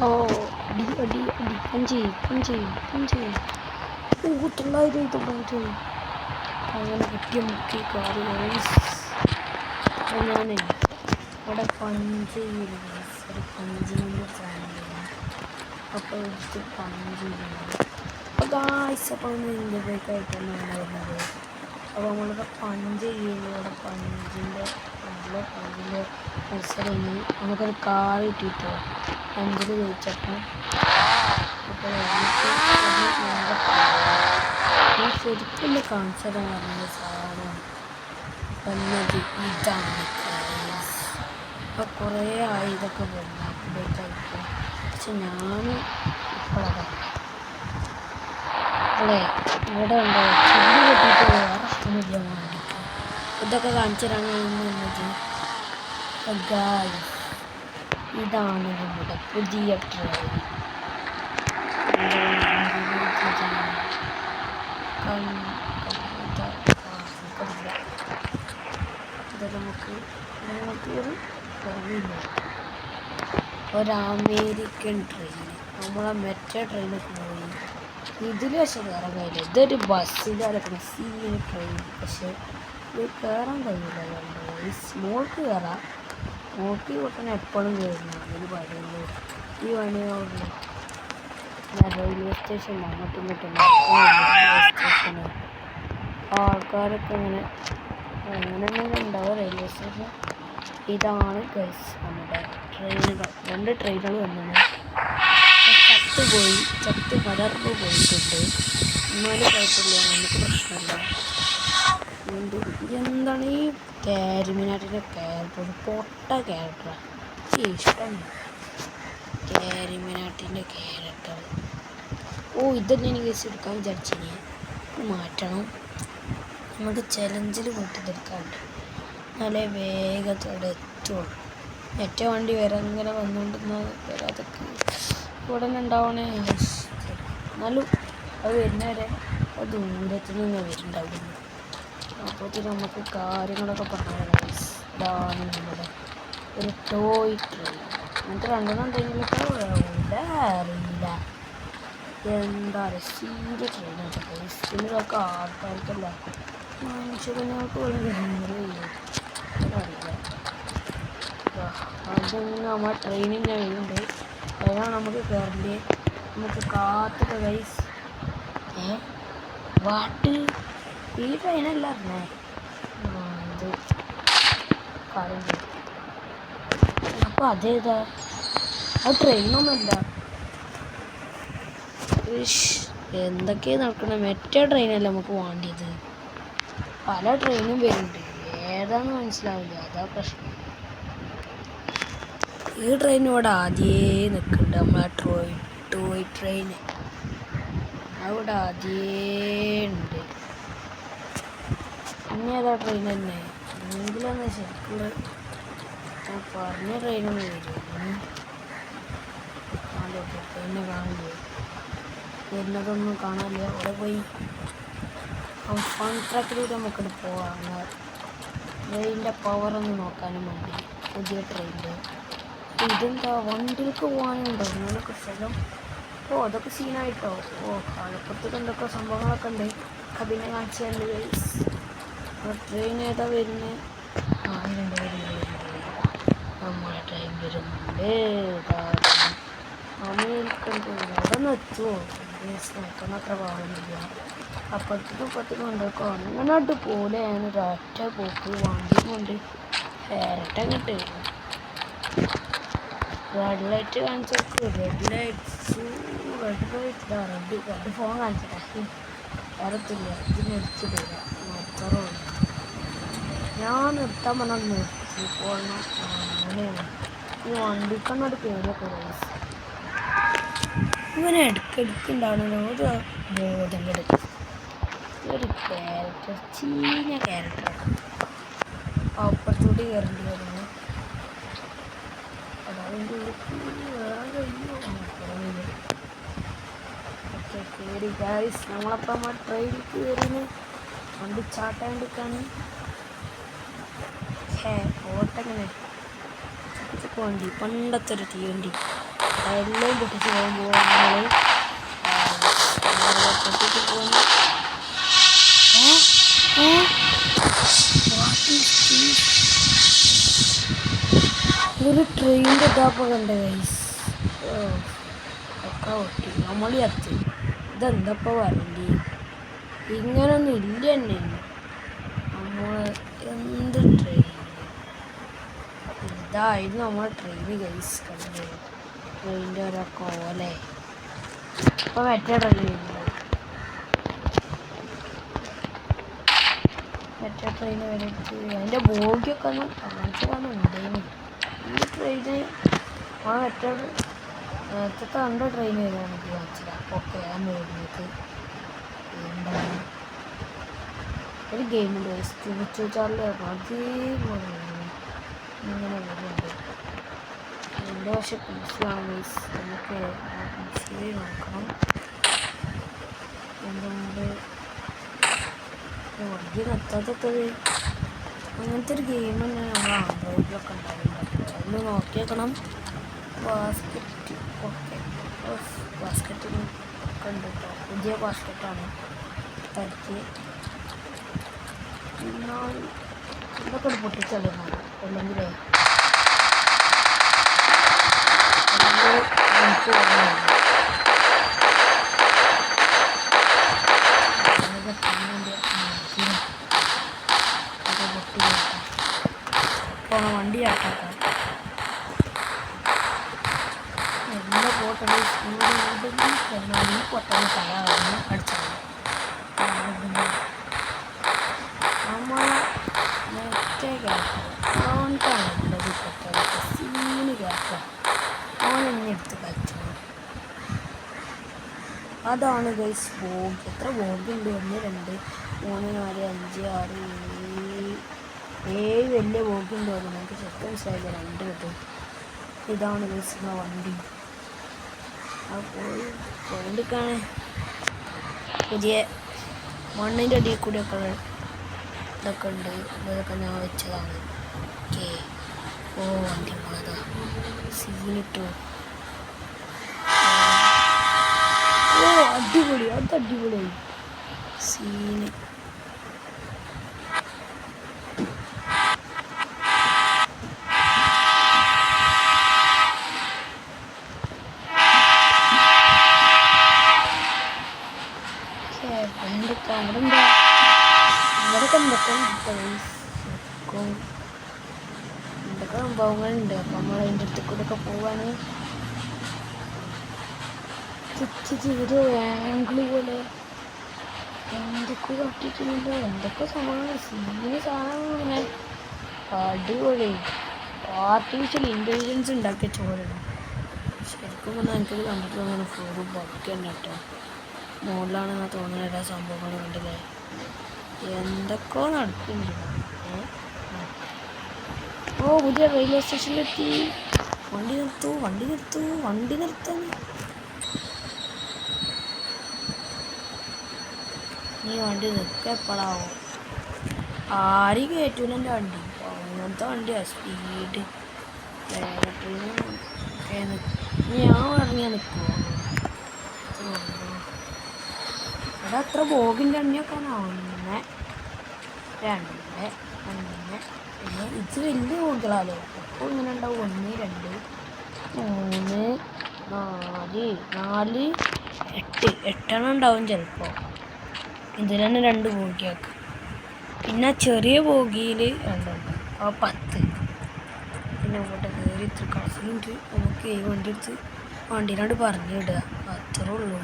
ഓ അടി അടി അടി പഞ്ച് പഞ്ച് പഞ്ച്. ഓ 900 അങ്ങനെ കിട്ടിയ മുക്കി കാറ്. അപ്പോൾ ഞാൻ ഇവിടെ പഞ്ച് ചെയ്യുന്നു. ഒരു പഞ്ചിൻ്റെ ചാനലാണ്. അപ്പോൾ എടുത്ത് പഞ്ച് ചെയ്യുന്നു. അപ്പോൾ ഗായ്സ് അപ്പോൾ ഇന്ത്യ ബൈക്കായിട്ടാണ് വരുന്നത്. അപ്പോൾ നമ്മളിവിടെ പഞ്ച് ചെയ്യുന്നു. ഇവിടെ പഞ്ചിൻ്റെ നല്ല പഞ്ചിൻ്റെ മത്സരം നമുക്കൊരു കാർ കിട്ടിയിട്ടോ പഞ്ചിൽ ജയിച്ചപ്പോൾ. അപ്പോൾ ഞാൻ ശരിക്കും കാണിച്ചത് പറഞ്ഞ സാധനം വന്നത് ഇതാണ്. അപ്പോൾ കുറേ ആയി ഇതൊക്കെ ബൈക്കായിട്ട്. പക്ഷെ ഞാൻ ഇപ്പോഴാണ് അല്ലേ ഇവിടെ ഉണ്ടോ ചെടി കെട്ടിയിട്ട് വേറെ ഇഷ്ടമില്ല വേണ്ടിയിട്ട് ഇതൊക്കെ കാണിച്ചു തരാനാണ്. ഇതാണ് നമ്മുടെ പുതിയ ട്രെയിൻ. ഇത് നമുക്ക് ഒരു അമേരിക്കൻ ട്രെയിൻ. നമ്മളെ മെട്രോ ട്രെയിനൊക്കെ പോയി ഇതിൽ പക്ഷെ കയറാൻ കഴിയില്ല. ഇതൊരു ബസ്സിലടക്കണം സീന ട്രെയിൻ. പക്ഷെ ഇത് കയറാൻ കഴിയില്ല. ഈ സ്മോൾക്ക് കയറാം. സ്മോൾക്ക് പൊട്ടനെ എപ്പോഴും കയറുന്നു. അതിന് പറയുള്ളൂ ഈ പണിയോളൂ. റെയിൽവേ സ്റ്റേഷൻ അങ്ങോട്ടും ഇങ്ങോട്ടും റെയിൽവേ സ്റ്റേഷന് ആൾക്കാരൊക്കെ ഇങ്ങനെ അങ്ങനെ ഉണ്ടാവും റെയിൽവേ സ്റ്റേഷൻ. ഇതാണ് ഗൈസ് നമ്മുടെ ട്രെയിനുകൾ. 2 ട്രെയിനുകൾ വന്നത് ചത്ത് പടർന്നു പോയിട്ടുണ്ട്. എന്നാലും കുഴപ്പമില്ല, നമുക്ക് പ്രശ്നമില്ല. എന്താണ് ഈ കാരിമിനാട്ടിൻ്റെ ക്യാരക്ടർ? പൊട്ട ക്യാരക്ടറാണ്. ഇഷ്ടമാണ് കാരിമിനാട്ടിൻ്റെ ക്യാരക്ടർ. ഓ ഇതന്നെ എനിക്ക് എടുക്കാൻ വിചാരിച്ചിനി. മാറ്റണം. നമുക്ക് ചലഞ്ചിൽ പോയിട്ട് ഇതെടുക്കാണ്ട് നല്ല വേഗത്തോടെ എത്തുള്ളൂ. മറ്റേ വണ്ടി വരെ ഇങ്ങനെ വന്നുകൊണ്ടിരുന്ന വരാതൊക്കെ ഇവിടെ തന്നെ ഉണ്ടാവണേ. എന്നാലും അത് വരുന്നവരെ അത് ദൂരത്തിൽ നിന്ന് വരുന്നുണ്ടാവുന്നു. അപ്പോഴത്തേക്ക് നമുക്ക് കാര്യങ്ങളൊക്കെ പറഞ്ഞു. ഇതാണ് നമ്മുടെ ഒരു ടോയ് ട്രെയിൻ. എന്നിട്ട് 2 ഉണ്ടെങ്കിലൊക്കെ അറിയില്ല എന്താ സീരിയ ട്രെയിനാണ്. ഇതിലൊക്കെ ആൾക്കാർക്കല്ല മനുഷ്യർക്ക് അറിയില്ല. അതിങ്ങനെ നമ്മുടെ ട്രെയിനിൽ ഞാൻ വരുന്നുണ്ട്. അതിനാണ് നമുക്ക് കയറേണ്ടത്. നമുക്ക് കാത്തിട്ട് ഗൈസ്. വാട്ട് ഈ ട്രെയിനല്ല അറിഞ്ഞേ. ഇത് കാര്യം അപ്പോൾ അതേതാ? അത് ട്രെയിനൊന്നുമല്ല. എന്തൊക്കെയാ നടക്കണേ? മറ്റേ ട്രെയിനല്ല നമുക്ക് വേണ്ടിയത്. പല ട്രെയിനും വരുന്നുണ്ട്. ഏതാണെന്ന് മനസ്സിലാവില്ല. അതാ പ്രശ്നം. ഈ ട്രെയിൻ ഇവിടെ ആദ്യേ നിൽക്കുന്നുണ്ട്. നമ്മളെ ടോയ് ട്രെയിൻ അവിടെ ആദ്യേ ഉണ്ട്. ഇനി ഏതാ ട്രെയിൻ തന്നെ എങ്കിലൊന്ന് ശരിക്കുള്ള ഞാൻ പറഞ്ഞ ട്രെയിനൊന്നും വരും. ട്രെയിനെ കാണില്ലേ? വരുന്നതൊന്നും കാണാനില്ല. അവിടെ പോയി ഫൺ ട്രാക്കിലൂടെ നമുക്കിവിടെ പോവാം. ട്രെയിനിൻ്റെ പവറൊന്ന് നോക്കാനും വേണ്ടി പുതിയ ട്രെയിനിൻ്റെ. ഇതെന്താ വണ്ടിയിലേക്ക് പോകാനുണ്ടോ ഇങ്ങനെയൊക്കെ സ്ഥലം? ഓ അതൊക്കെ സീനായിട്ടോ. ഓ ആലപ്പുറത്തൊക്കെ എന്തൊക്കെ സംഭവങ്ങളൊക്കെ ഉണ്ട്. പിന്നെ കാണിച്ചു തരണ്ട് ഗൈസ്. ട്രെയിൻ ഏതാ വരുന്നത്? നമ്മളെ ട്രെയിൻ വരുന്നുണ്ട്. അമേരിക്കൻ ട്രെയിൻ അവിടെ നിന്ന് എത്തുമോ? നോക്കാൻ അത്ര പാടുന്നില്ല. അപ്പുറത്തേക്കും ഉണ്ടോ അങ്ങനോട്ട് പോലെയാണ് ഒരൊറ്റ പോക്ക്. വണ്ടി കൊണ്ട് ഇരട്ടം കിട്ട്. റെഡ് ലൈറ്റ് കാണിച്ചോക്ക്. റെഡ് ഫോൺ കാണിച്ചിട്ടേ വരത്തില്ല. ഇത് നിർത്തിയിട്ടില്ല. അത്രയുള്ളൂ. ഞാൻ നിർത്താൻ പറഞ്ഞാൽ നിർത്തി പോകണം. അങ്ങനെയാണ് ഈ വണ്ടിക്കണ്ണോട് പേരൊക്കെ റേസ് ഇങ്ങനെ എടുക്കുന്നുണ്ടാവണല്ലോ. ഒരു ബോധം എടുക്കും. ഒരു ക്യാരക്ടർ ചീഞ്ഞ ക്യാരക്ടറാണ്. അപ്പുറത്തോട്ട് കയറേണ്ടി വരുന്നു. അതിൻ്റെ ഓക്കെ കയറി ഗൈസ്. നമ്മളപ്പം ആ ട്രെയിനിൽ കയറിന് വണ്ടി ചാട്ടാണ്ടിരിക്കാണ്. ഓട്ടങ്ങനെ വണ്ടി പണ്ടത്തെ ഒരു തീവണ്ടി എല്ലാം പൊട്ടിച്ച് പോകുമ്പോൾ നമ്മൾ പൊട്ടിച്ച് പോകുന്നു. ഒരു ട്രെയിനിൻ്റെ ഇതാപ്പോൾ കണ്ട ഗൈസ് ഒക്കെ പൊട്ടി നമ്മൾ എത്തി. ഇതെന്തപ്പോൾ വരണ്ടി ഇങ്ങനൊന്നും ഇല്ല തന്നെ. നമ്മൾ എന്ത് ട്രെയിൻ ഇതായിരുന്നു നമ്മളെ ട്രെയിന് ഗൈസ് കണ്ടത്. ട്രെയിനിൻ്റെ ഓരോ കോലെ ഇപ്പോൾ മറ്റേ ട്രെയിൻ വരച്ച് അതിൻ്റെ ബോഗിയൊക്കെ ഒന്ന് കാണിച്ചതാണ് ഉണ്ടായിരുന്നു. ഈ ട്രെയിന് ആ മറ്റേ നേരത്തെ കണ്ട ട്രെയിൻ വരുവാണ് എനിക്ക് കാണിച്ചത്. ഓക്കെ ഞാൻ വരുന്നത് എന്താണ് ഒരു ഗെയിമുണ്ട് ചാർലി അതേപോലെ ഇങ്ങനെ വരുന്നുണ്ട്. എൻ്റെ പക്ഷെ പീസിലാണ് ഗൈസ്. നമുക്ക് പീസിൽ നോക്കണം. എന്തുകൊണ്ട് വണ്ടി നിർത്താത്തത് അങ്ങനത്തെ ഒരു ഗെയിം തന്നെ നമ്മൾ ആൻഡ്രോയിഡിലൊക്കെ ഉണ്ടാവുന്നുണ്ട്. അതിൽ നോക്കിയേക്കണം. ബാസ്ക്കറ്റ് ഓക്കെ ബാസ്ക്കറ്റിന് ഒക്കെ ഉണ്ട് കേട്ടോ. പുതിയ ബാസ്ക്കറ്റാണ് തരച്ച് എന്നാൽ ഇതൊക്കെ പൊട്ടിച്ചെടുക്കണം. അല്ലെങ്കിൽ എനിക്ക് വണ്ടി ആട്ടാക്കാം. എല്ലാ പോട്ടെങ്കിൽ പൊട്ടൽ തലന്ന് അടിച്ചാൽ നമ്മളെ മറ്റേ കേട്ടോ ഓൺക്കാണുള്ളത്. പൊട്ടലൊക്കെ സീന് കേട്ടോ ഓൺ എന്നെ എടുത്ത് കളിച്ചത്. അതാണ് ഗൈസ് ബോഗ്. എത്ര ബോഗുണ്ട്? 1 2 3 4 5 6 7 വലിയ ബോഗുണ്ട്. നമുക്ക് ചെക്കൻ സൈഡ് 2 കിട്ടും. ഇതാണ് ഗൈസ് വണ്ടി. ആ പോയിൻ്റൊക്കെയാണ് പുതിയ മണ്ണിൻ്റെ അടിയിൽ കൂടിയൊക്കെ ഇതൊക്കെ ഉണ്ട്. ഇതൊക്കെ ഞാൻ വെച്ചതാണ്. ഓക്കെ വണ്ടി പോണതാ സീനിട്ടു. അടിപൊളി അത് അടിപൊളിയായി സീന്. ഇവിടെയൊക്കെ എന്തൊക്കെ സംഭവങ്ങളുണ്ട്. അപ്പം നമ്മൾ അതിൻ്റെ അടുത്ത് കൂടെ ഒക്കെ പോവാണ്. ഒരു ആംഗിള് പോലെ എന്തൊക്കെ കാട്ടിയിട്ടുണ്ട്. എന്തൊക്കെ സംഭവങ്ങൾ സീന് സാധനങ്ങൾ ഇങ്ങനെ അടിപൊളി ആർട്ടിഫിഷ്യൽ ഇൻ്റലിജൻസ് ഉണ്ടാക്കിയ ചോരാണ്. ശരിക്കും പറഞ്ഞാൽ എനിക്കത് കണ്ടിട്ട് തോന്നുന്നു ഫുള്ള് ബഗ്ഗന്നെ കേട്ടോ. മുകളിലാണെന്നാ തോന്നുന്ന എല്ലാ സംഭവങ്ങളും കണ്ടില്ലേ. എന്തൊക്കെയോ നടക്കുന്നുണ്ട്. പുതിയ റെയിൽവേ സ്റ്റേഷനിലെത്തി. വണ്ടി നിർത്താൻ നീ വണ്ടി നിൽക്കുക എപ്പോഴാവും. ആരും കയറ്റൂല എൻ്റെ വണ്ടി. അങ്ങനത്തെ വണ്ടിയാണ് സ്പീഡ്. ഞാൻ പറഞ്ഞാൽ നിൽക്കുമോ ഇവിടെ അത്ര ബോഗിൻ്റെ എണ്ണയൊക്കെ 1 2 പിന്നെ ഇത് വലിയ ബോഗുകളാണല്ലോ. അപ്പോൾ ഇങ്ങനെ ഉണ്ടാവും 1 2 3 4 8 8 ഉണ്ടാവും ചിലപ്പോൾ. ഇതിൽ തന്നെ 2 ബോഗിയാക്കും. പിന്നെ ചെറിയ ബോഗിയിൽ 2 അപ്പോൾ 10. പിന്നെ അങ്ങോട്ട് കയറി ഇത്ര കാശുണ്ട്. നമുക്ക് ഈ വണ്ടി എടുത്ത് വണ്ടീനോട് പറഞ്ഞു വിടുക, അത്രേ ഉള്ളൂ.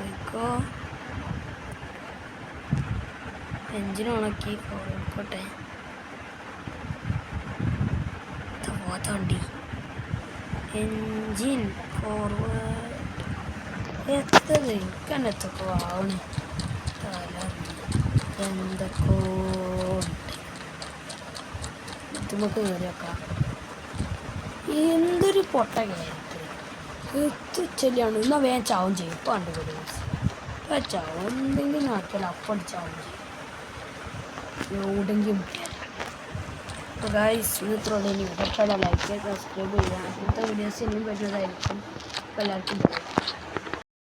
ആയിക്കോ എഞ്ചിൻ ഉണക്കി പോട്ടെ. പോത്ത വണ്ടി എഞ്ചിൻ ഫോർവേഡ് എത്തത് എനിക്കെന്നത്തൊക്കെ ആവണേ. തല എന്തൊക്കെ ബുദ്ധിമുട്ട് കയറിയൊക്കാം. എന്തൊരു പൊട്ട കയറ്റം എത്തിച്ചല്ലാണ്. എന്നാൽ വേഗം ചാവും ചെയ്യും. ഇപ്പം കണ്ടുപിടി ചാവും എന്തെങ്കിലും ആക്കിയാൽ അപ്പം ചാവും ചെയ്യും. എവിടെങ്കിലും മുട്ടിയാൽ ഗൈസ് ഇത്രയുള്ള ഇനി ഇഷ്ടമുള്ള ലൈക്ക് ചെയ്യുക സബ്സ്ക്രൈബ് ചെയ്യുക അടുത്ത വീഡിയോസ് ഇനിയും വരുന്നതായിരിക്കും. അപ്പോൾ എല്ലാവർക്കും